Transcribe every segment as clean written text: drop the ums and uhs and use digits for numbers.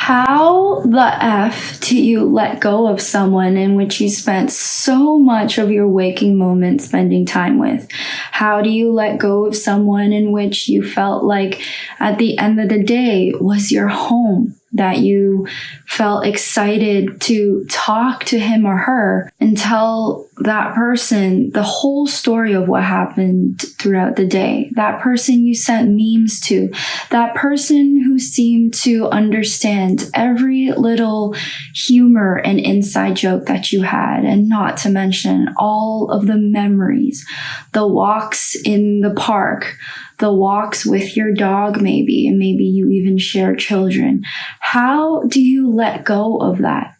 How the F do you let go of someone in which you spent so much of your waking moments spending time with? How do you let go of someone in which you felt like at the end of the day was your home, that you felt excited to talk to him or her and tell that person the whole story of what happened throughout the day? That person you sent memes to, that person who seemed to understand every little humor and inside joke that you had, and not to mention all of the memories, the walks in the park, the walks with your dog maybe, and maybe you even share children. How do you let go of that?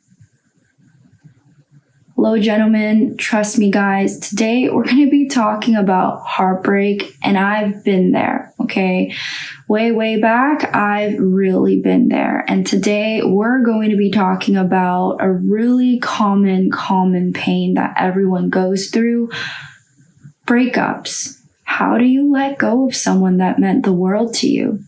Hello, gentlemen. Trust me, guys. Today, we're going to be talking about heartbreak, and I've been there, okay? Way back, I've really been there. And today, we're going to be talking about a really common pain that everyone goes through: breakups. How do you let go of someone that meant the world to you?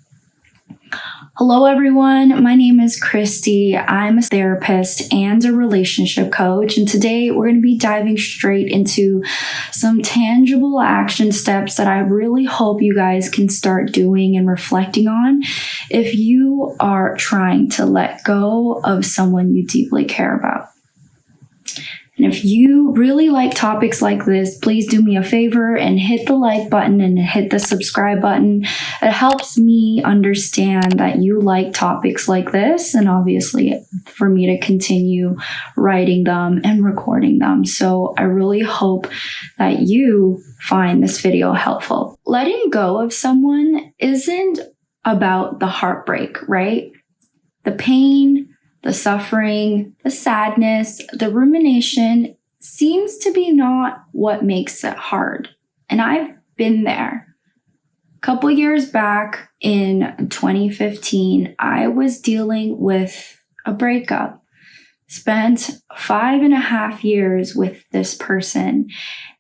Hello, everyone. My name is Christy. I'm a therapist and a relationship coach. And today we're going to be diving straight into some tangible action steps that I really hope you guys can start doing and reflecting on if you are trying to let go of someone you deeply care about. And if you really like topics like this, please do me a favor and hit the like button and hit the subscribe button. It helps me understand that you like topics like this, and obviously for me to continue writing them and recording them. So I really hope that you find this video helpful. Letting go of someone isn't about the heartbreak, right? The pain, the suffering, the sadness, the rumination seems to be not what makes it hard. And I've been there. A couple years back in 2015, I was dealing with a breakup. Spent 5.5 years with this person,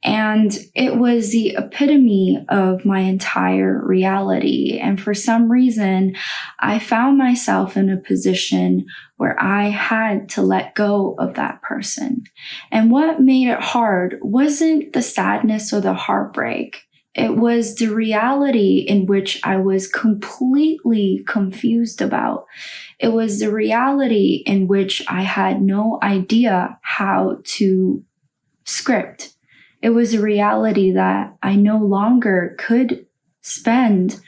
and it was the epitome of my entire reality. And for some reason, I found myself in a position where I had to let go of that person. And what made it hard wasn't the sadness or the heartbreak. It was the reality in which I was completely confused about. It was the reality in which I had no idea how to script. It was a reality that I no longer could spend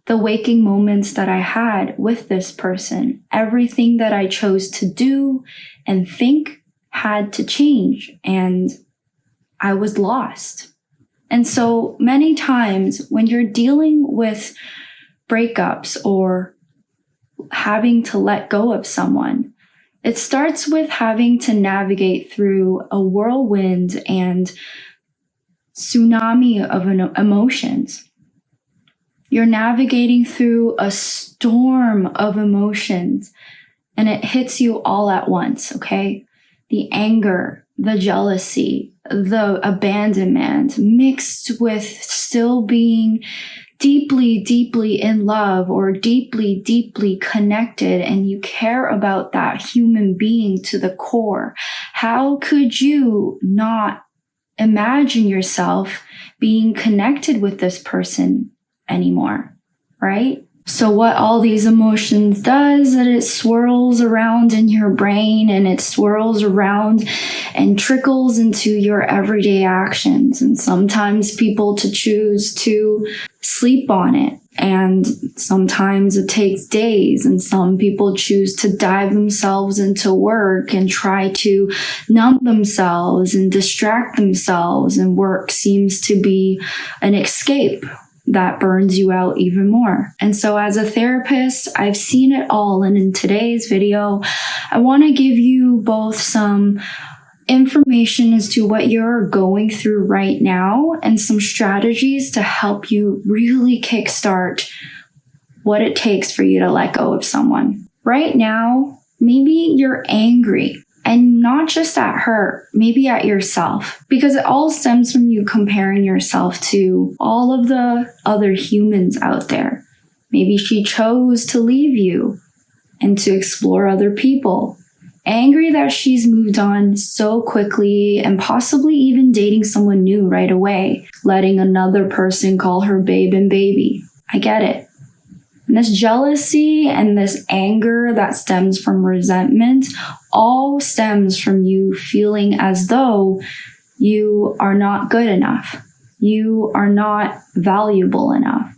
the waking moments that I had with this person. Everything that I chose to do and think had to change, and I was lost. And so many times when you're dealing with breakups or having to let go of someone, it starts with having to navigate through a whirlwind and tsunami of emotions. You're navigating through a storm of emotions, and it hits you all at once, okay? The anger, the jealousy, the abandonment, mixed with still being deeply in love or deeply connected, and you care about that human being to the core. How could you not imagine yourself being connected with this person anymore, right? So what all these emotions does is that it swirls around in your brain, and it swirls around and trickles into your everyday actions. And sometimes people to choose to sleep on it, and sometimes it takes days, and some people choose to dive themselves into work and try to numb themselves and distract themselves, and work seems to be an escape that burns you out even more. And so as a therapist, I've seen it all. And in today's video, I want to give you both some information as to what you're going through right now and some strategies to help you really kickstart what it takes for you to let go of someone. Right now, maybe you're angry. And not just at her, maybe at yourself, because it all stems from you comparing yourself to all of the other humans out there. Maybe she chose to leave you. and to explore other people. Angry that she's moved on so quickly and possibly even dating someone new right away, letting another person call her babe and baby. I get it. And this jealousy and this anger that stems from resentment all stems from you feeling as though you are not good enough. You are not valuable enough.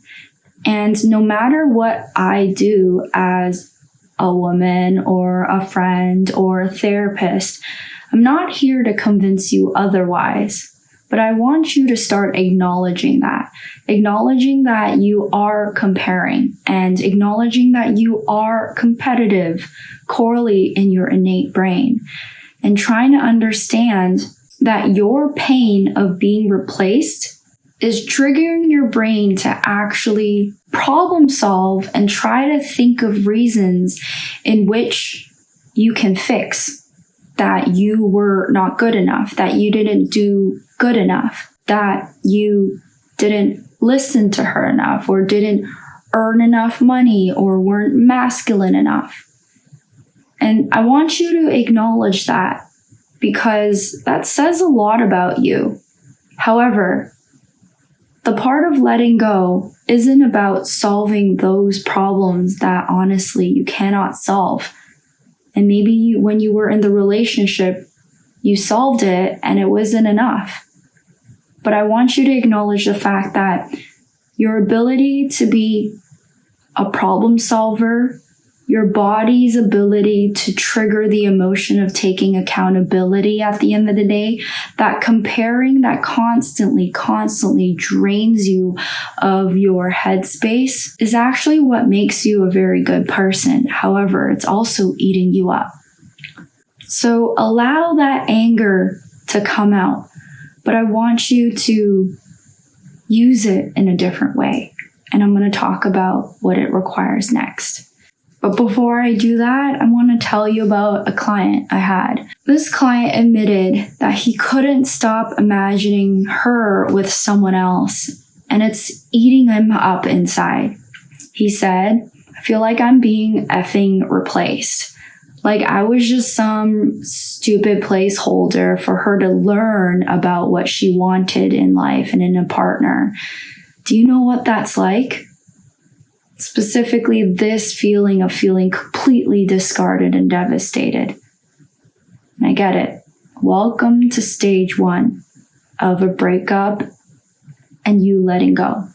And no matter what I do as a woman or a friend or a therapist, I'm not here to convince you otherwise, but I want you to start acknowledging that you are comparing and acknowledging that you are competitive, correlate in your innate brain, and trying to understand that your pain of being replaced is triggering your brain to actually problem solve and try to think of reasons in which you can fix that you were not good enough, that you didn't do good enough, that you didn't listen to her enough or didn't earn enough money or weren't masculine enough. And I want you to acknowledge that because that says a lot about you. However, the part of letting go isn't about solving those problems that honestly you cannot solve. And maybe when you were in the relationship, you solved it and it wasn't enough. But I want you to acknowledge the fact that your ability to be a problem solver, your body's ability to trigger the emotion of taking accountability at the end of the day, that comparing that constantly drains you of your headspace is actually what makes you a very good person. However, it's also eating you up. So allow that anger to come out, but I want you to use it in a different way. And I'm going to talk about what it requires next. But before I do that, I want to tell you about a client I had. This client admitted that he couldn't stop imagining her with someone else, and it's eating him up inside. He said, I feel like I'm being effing replaced. Like I was just some stupid placeholder for her to learn about what she wanted in life and in a partner. Do you know what that's like? Specifically, this feeling of feeling completely discarded and devastated. And I get it. Welcome to stage 1 of a breakup and you letting go.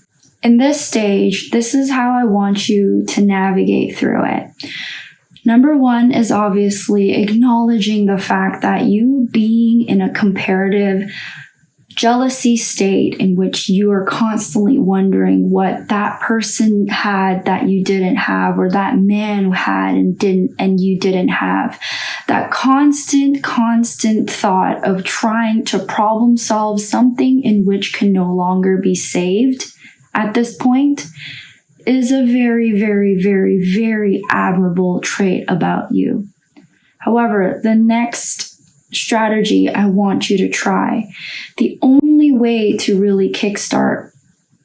In this stage, this is how I want you to navigate through it. Number 1 is obviously acknowledging the fact that you being in a comparative jealousy state in which you are constantly wondering what that person had that you didn't have, or that man had and you didn't have. That constant thought of trying to problem solve something in which can no longer be saved at this point is a very, very, very, very admirable trait about you. However, the next strategy I want you to try, the only way to really kickstart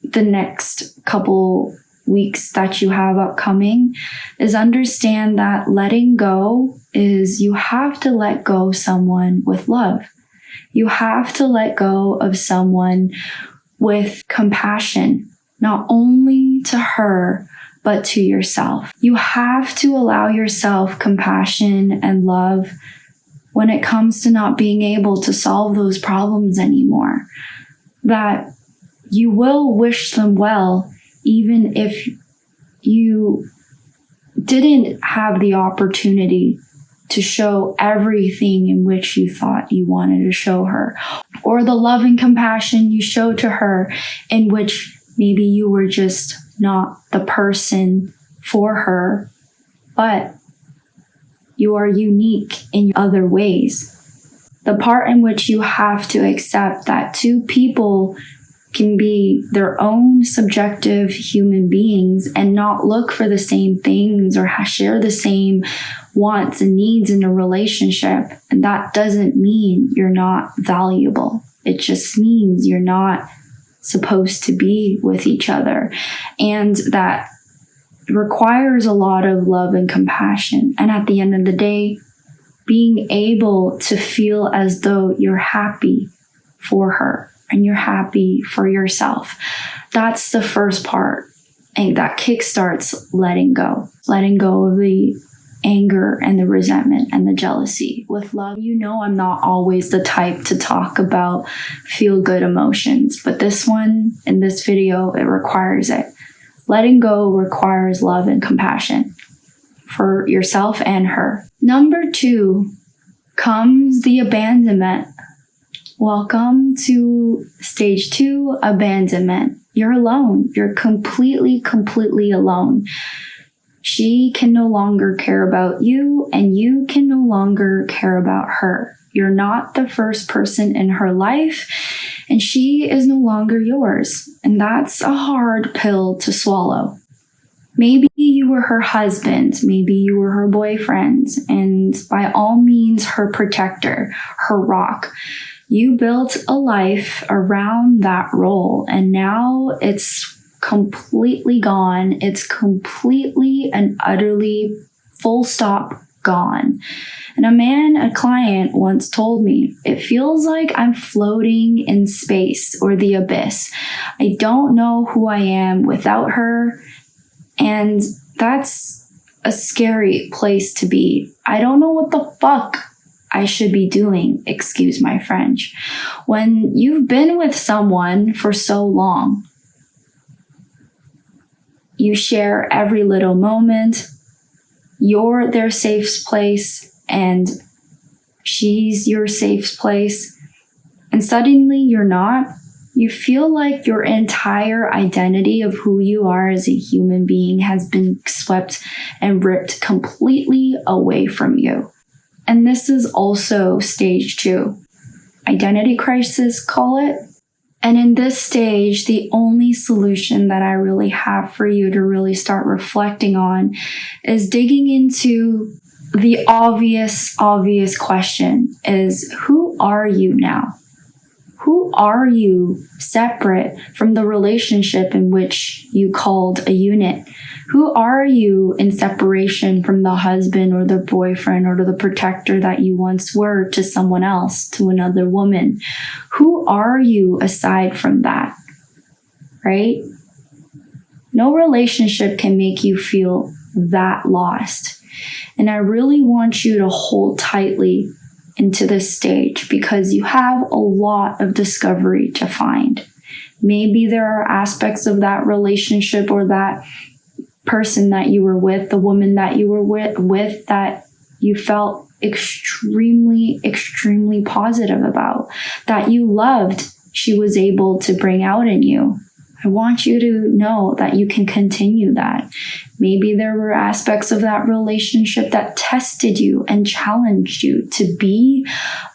the next couple weeks that you have upcoming is understand that letting go is you have to let go someone with love. You have to let go of someone with compassion, not only to her, but to yourself. You have to allow yourself compassion and love when it comes to not being able to solve those problems anymore. That you will wish them well, even if you didn't have the opportunity to show everything in which you thought you wanted to show her, or the love and compassion you showed to her in which maybe you were just not the person for her, but you are unique in other ways. The part in which you have to accept that two people can be their own subjective human beings and not look for the same things or share the same wants and needs in a relationship. And that doesn't mean you're not valuable. It just means you're not supposed to be with each other. And that requires a lot of love and compassion. And at the end of the day, being able to feel as though you're happy for her and you're happy for yourself. That's the first part. And that kickstarts letting go of the anger and the resentment and the jealousy. With love, I'm not always the type to talk about feel good emotions, but this one, in this video, it requires it. Letting go requires love and compassion for yourself and her. Number 2 comes the abandonment. Welcome to stage 2, abandonment. You're alone. You're completely alone. She can no longer care about you, and you can no longer care about her. You're not the first person in her life, and she is no longer yours. And that's a hard pill to swallow. Maybe you were her husband, maybe you were her boyfriend, and by all means her protector, her rock. You built a life around that role, and now it's completely gone. It's completely and utterly full stop gone. And a client once told me, it feels like I'm floating in space or the abyss. I don't know who I am without her. And that's a scary place to be. I don't know what the fuck I should be doing, excuse my French. When you've been with someone for so long, you share every little moment, you're their safe place, and she's your safe place, and suddenly you're not. You feel like your entire identity of who you are as a human being has been swept and ripped completely away from you. And this is also stage 2. Identity crisis, call it. And in this stage, the only solution that I really have for you to really start reflecting on is digging into the obvious question is, who are you now? Who are you separate from the relationship in which you called a unit? Who are you in separation from the husband or the boyfriend or the protector that you once were to someone else, to another woman? Who are you aside from that, right? No relationship can make you feel that lost. And I really want you to hold tightly into this stage because you have a lot of discovery to find. Maybe there are aspects of that relationship or that person that you were with, the woman that you were with that you felt extremely positive about, that you loved, she was able to bring out in you. I want you to know that you can continue that. Maybe there were aspects of that relationship that tested you and challenged you to be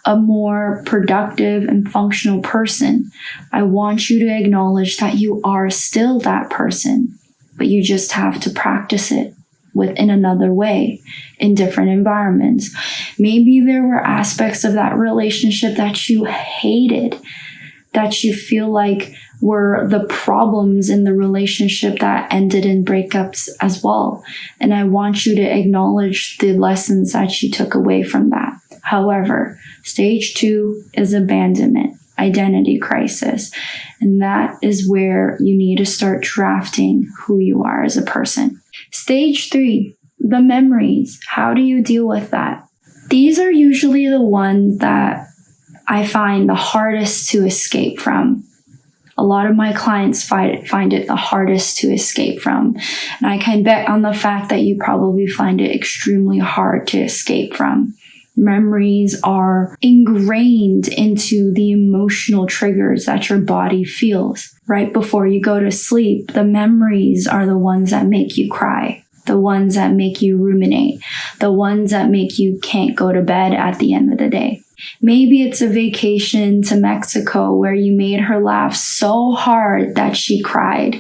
a more productive and functional person. I want you to acknowledge that you are still that person, but you just have to practice it in another way, in different environments. Maybe there were aspects of that relationship that you hated, that you feel like were the problems in the relationship that ended in breakups as well. And I want you to acknowledge the lessons that you took away from that. However, stage 2 is abandonment, identity crisis. And that is where you need to start drafting who you are as a person. Stage 3, the memories. How do you deal with that? These are usually the ones that I find the hardest to escape from. A lot of my clients find it the hardest to escape from. And I can bet on the fact that you probably find it extremely hard to escape from. Memories are ingrained into the emotional triggers that your body feels. Right before you go to sleep, the memories are the ones that make you cry, the ones that make you ruminate, the ones that make you can't go to bed at the end of the day. Maybe it's a vacation to Mexico where you made her laugh so hard that she cried.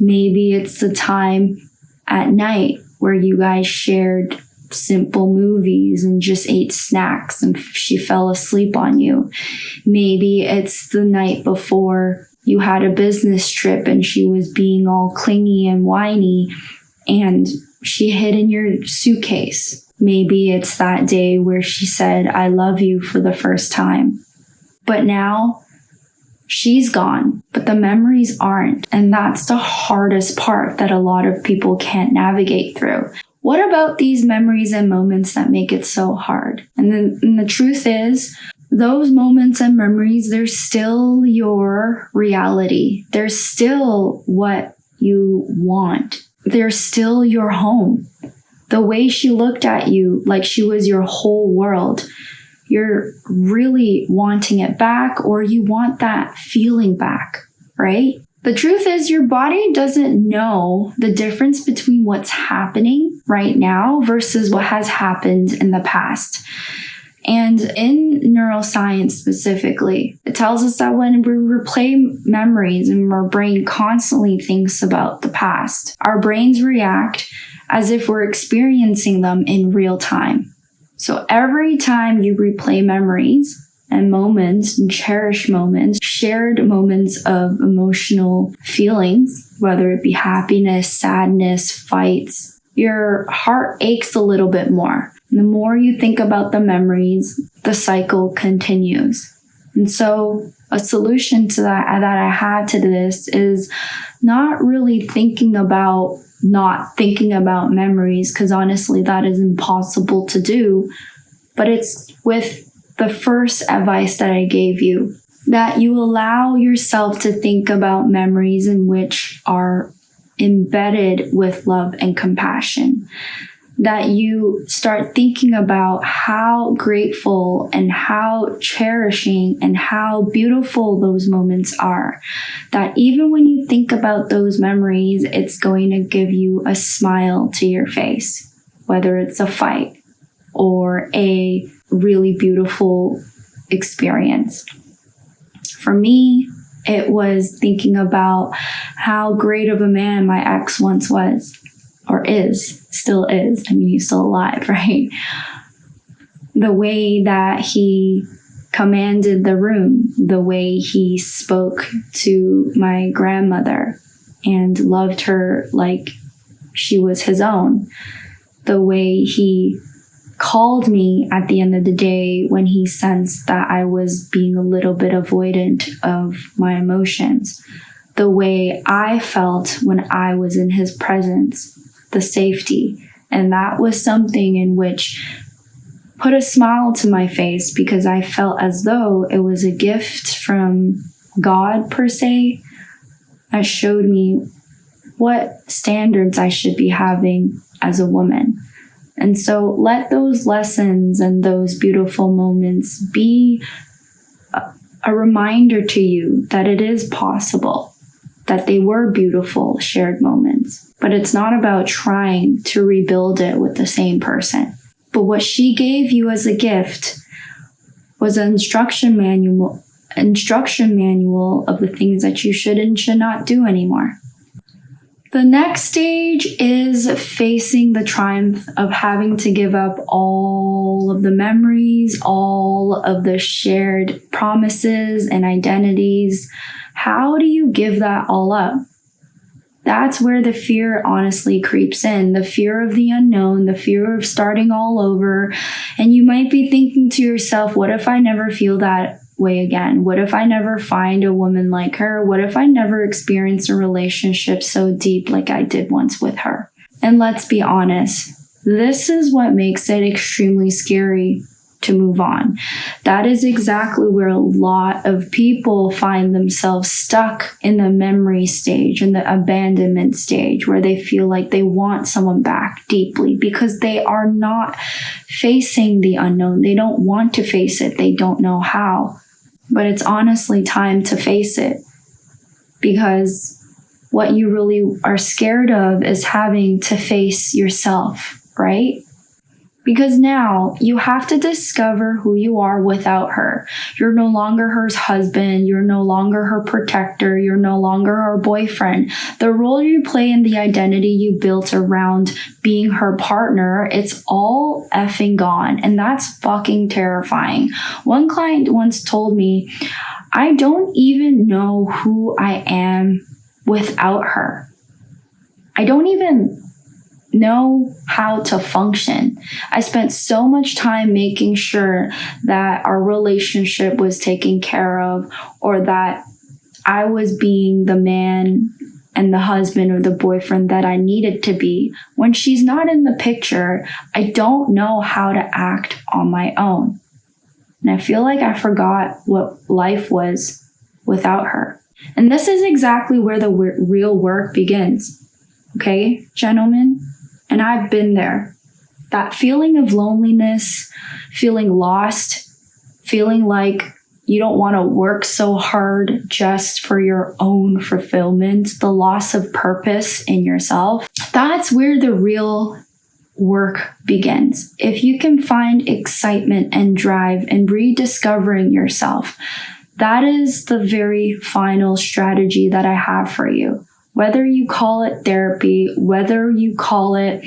Maybe it's the time at night where you guys shared simple movies and just ate snacks and she fell asleep on you. Maybe it's the night before you had a business trip and she was being all clingy and whiny and she hid in your suitcase. Maybe it's that day where she said, "I love you" for the first time. But now she's gone, but the memories aren't. And that's the hardest part that a lot of people can't navigate through. What about these memories and moments that make it so hard? And the truth is, those moments and memories, they're still your reality. They're still what you want. They're still your home. The way she looked at you like she was your whole world, you're really wanting it back, or you want that feeling back, right? The truth is, your body doesn't know the difference between what's happening right now versus what has happened in the past. And in neuroscience specifically, it tells us that when we replay memories and our brain constantly thinks about the past, our brains react as if we're experiencing them in real time. So every time you replay memories and moments and cherished moments, shared moments of emotional feelings, whether it be happiness, sadness, fights, your heart aches a little bit more. And the more you think about the memories, the cycle continues. And so a solution to that I had to this is not really not thinking about memories, because honestly, that is impossible to do. But it's with the first advice that I gave you, that you allow yourself to think about memories in which are embedded with love and compassion. That you start thinking about how grateful and how cherishing and how beautiful those moments are. That even when you think about those memories, it's going to give you a smile to your face, whether it's a fight or a really beautiful experience. For me, it was thinking about how great of a man my ex once was. Or still is. I mean, he's still alive, right? The way that he commanded the room, the way he spoke to my grandmother and loved her like she was his own, the way he called me at the end of the day when he sensed that I was being a little bit avoidant of my emotions, the way I felt when I was in his presence, the safety. And that was something in which put a smile to my face, because I felt as though it was a gift from God per se, that showed me what standards I should be having as a woman. And so let those lessons and those beautiful moments be a reminder to you that it is possible, that they were beautiful shared moments. But it's not about trying to rebuild it with the same person. But what she gave you as a gift was an instruction manual of the things that you should and should not do anymore. The next stage is facing the triumph of having to give up all of the memories, all of the shared promises and identities. How do you give that all up? That's where the fear honestly creeps in. The fear of the unknown, the fear of starting all over. And you might be thinking to yourself, what if I never feel that way again? What if I never find a woman like her? What if I never experience a relationship so deep like I did once with her? And let's be honest, this is what makes it extremely scary to move on. That is exactly where a lot of people find themselves stuck in the memory stage, in the abandonment stage, where they feel like they want someone back deeply because they are not facing the unknown. They don't want to face it. They don't know how. But it's honestly time to face it, because what you really are scared of is having to face yourself, right? Because now you have to discover who you are without her. You're no longer her husband. You're no longer her protector. You're no longer her boyfriend. The role you play in the identity you built around being her partner, it's all effing gone. And that's fucking terrifying. One client once told me, I don't even know who I am without her. I don't even know how to function. I spent so much time making sure that our relationship was taken care of, or that I was being the man and the husband or the boyfriend that I needed to be. When she's not in the picture, I don't know how to act on my own. And I feel like I forgot what life was without her. And this is exactly where the real work begins. Okay, gentlemen? And I've been there. That feeling of loneliness, feeling lost, feeling like you don't want to work so hard just for your own fulfillment, the loss of purpose in yourself. That's where the real work begins. If you can find excitement and drive in rediscovering yourself, that is the very final strategy that I have for you. Whether you call it therapy, whether you call it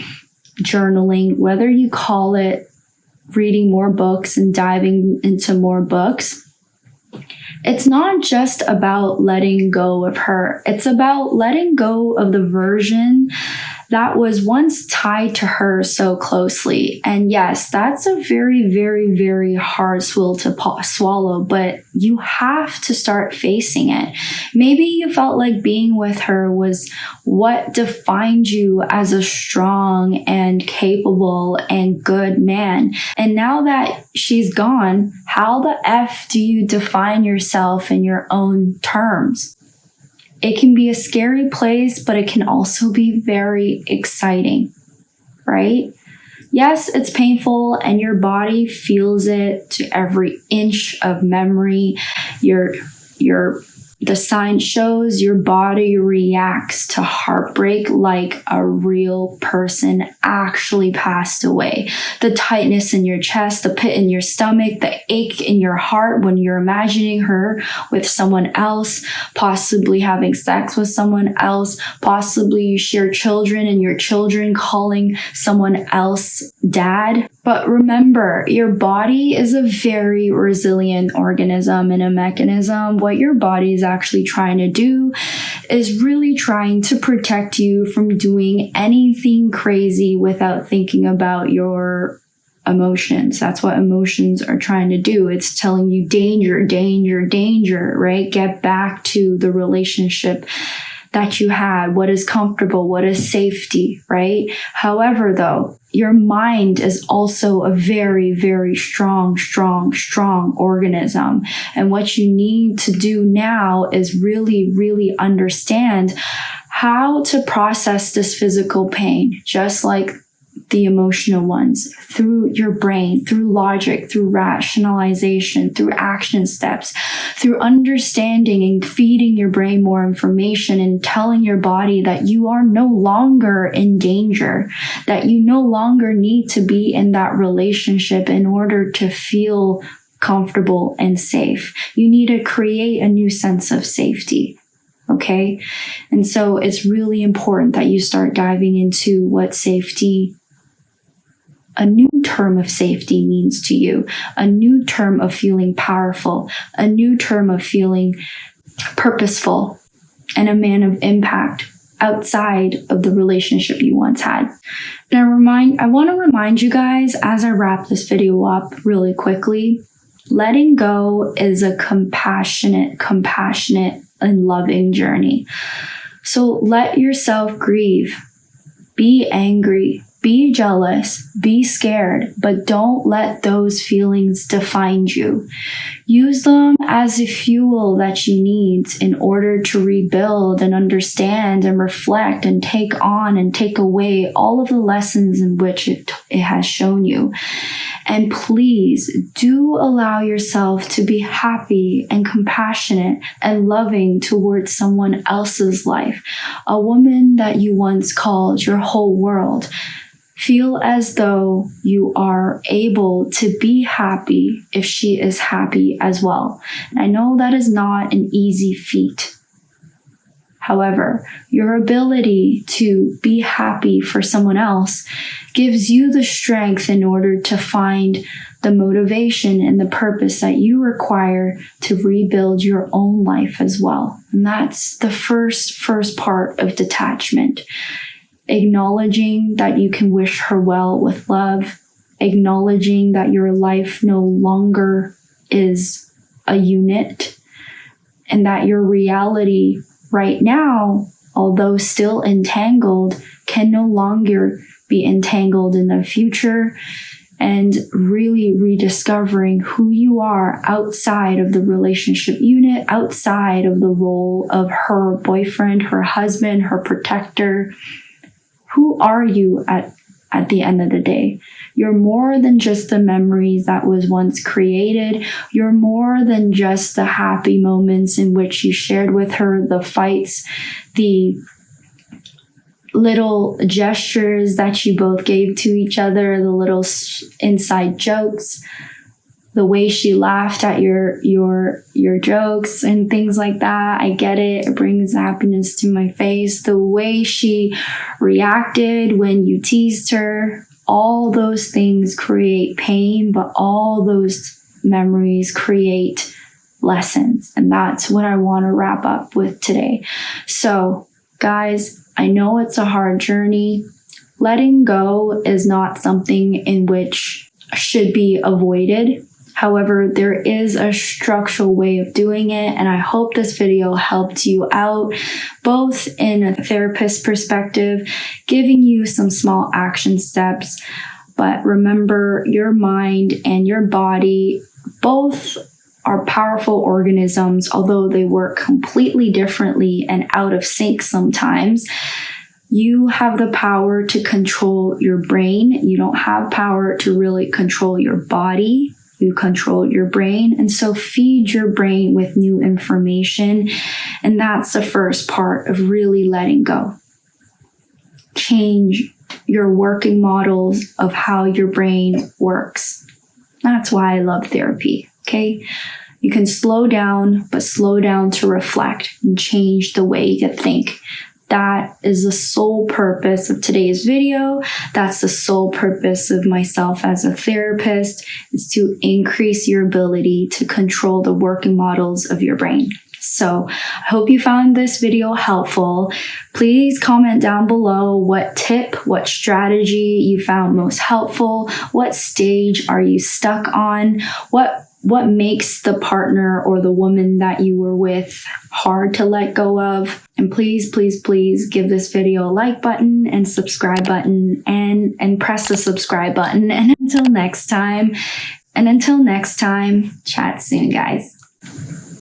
journaling, whether you call it reading more books and diving into more books, it's not just about letting go of her. It's about letting go of the version that was once tied to her so closely. And yes, that's a very, very, very hard pill to swallow, but you have to start facing it. Maybe you felt like being with her was what defined you as a strong and capable and good man. And now that she's gone, how the F do you define yourself in your own terms? It can be a scary place, but it can also be very exciting, right? Yes, it's painful and your body feels it to every inch of memory. The sign shows your body reacts to heartbreak like a real person actually passed away. The tightness in your chest, the pit in your stomach, the ache in your heart when you're imagining her with someone else, possibly having sex with someone else, possibly you share children and your children calling someone else dad. But remember, your body is a very resilient organism and a mechanism. What your body is actually trying to do is really trying to protect you from doing anything crazy without thinking about your emotions. That's what emotions are trying to do. It's telling you danger, danger, danger, right? Get back to the relationship that you had, what is comfortable, what is safety, right? However, though, your mind is also a very, very strong organism. And what you need to do now is really, really understand how to process this physical pain, just like the emotional ones, through your brain, through logic, through rationalization, through action steps, through understanding and feeding your brain more information and telling your body that you are no longer in danger, that you no longer need to be in that relationship in order to feel comfortable and safe. You need to create a new sense of safety. Okay? And so it's really important that you start diving into what safety, a new term of safety, means to you, a new term of feeling powerful, a new term of feeling purposeful, and a man of impact outside of the relationship you once had. And I want to remind you guys, as I wrap this video up really quickly, letting go is a compassionate and loving journey. So let yourself grieve, be angry, be jealous, be scared, but don't let those feelings define you. Use them as a fuel that you need in order to rebuild and understand and reflect and take on and take away all of the lessons in which it has shown you. And please do allow yourself to be happy and compassionate and loving towards someone else's life, a woman that you once called your whole world. Feel as though you are able to be happy if she is happy as well. And I know that is not an easy feat. However, your ability to be happy for someone else gives you the strength in order to find the motivation and the purpose that you require to rebuild your own life as well. And that's the first part of detachment. acknowledging that you can wish her well with love, acknowledging that your life no longer is a unit, and that your reality right now, although still entangled, can no longer be entangled in the future, and really rediscovering who you are outside of the relationship unit, outside of the role of her boyfriend, her husband, her protector. Who are you at the end of the day? You're more than just the memories that was once created. You're more than just the happy moments in which you shared with her, the fights, the little gestures that you both gave to each other, the little inside jokes, the way she laughed at your jokes and things like that. I get it. It brings happiness to my face. The way she reacted when you teased her, all those things create pain, but all those memories create lessons. And that's what I want to wrap up with today. So, guys, I know it's a hard journey. Letting go is not something in which should be avoided. However, there is a structural way of doing it, and I hope this video helped you out, both in a therapist perspective, giving you some small action steps. But remember, your mind and your body both are powerful organisms, although they work completely differently and out of sync sometimes. You have the power to control your brain. You don't have power to really control your body. You control your brain. And so feed your brain with new information. And that's the first part of really letting go. Change your working models of how your brain works. That's why I love therapy, okay? You can slow down, but slow down to reflect and change the way you think. That is the sole purpose of today's video. That's the sole purpose of myself as a therapist, is to increase your ability to control the working models of your brain. So I hope you found this video helpful. Please comment down below what tip, what strategy you found most helpful. What stage are you stuck on? What makes the partner or the woman that you were with hard to let go of? And please, please, please give this video a like button and subscribe button and press the subscribe button. And until next time, chat soon, guys.